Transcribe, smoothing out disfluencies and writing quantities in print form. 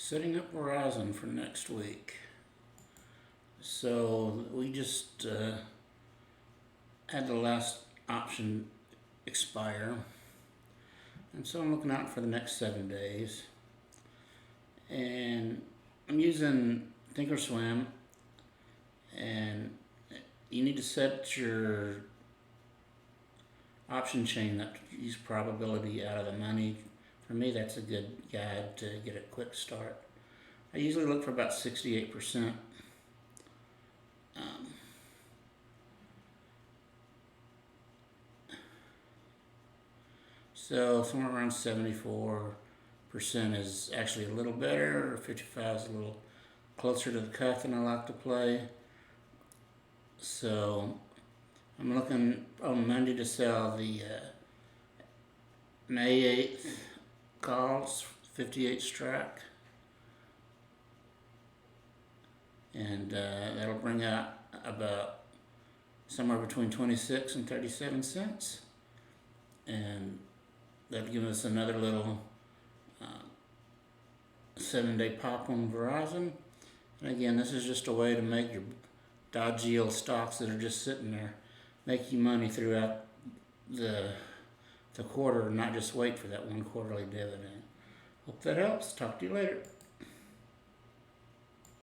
Setting up Verizon for next week. So we just had the last option expire, and so I'm looking out for the next 7 days. And I'm using Thinkorswim, and you need to set your option chain that use probability out of the money. For me, that's a good guide to get a quick start. I usually look for about 68%. So somewhere around 74% is actually a little better, or 55 is a little closer to the cut than I like to play. So I'm looking on Monday to sell the May 8th calls, 58 strike. And that'll bring out about somewhere between 26 and 37 cents. And that'll give us another little 7-day pop on Verizon. And again, this is just a way to make your dodgy yield stocks that are just sitting there make you money throughout the quarter, and not just wait for that one quarterly dividend. Hope that helps. Talk to you later.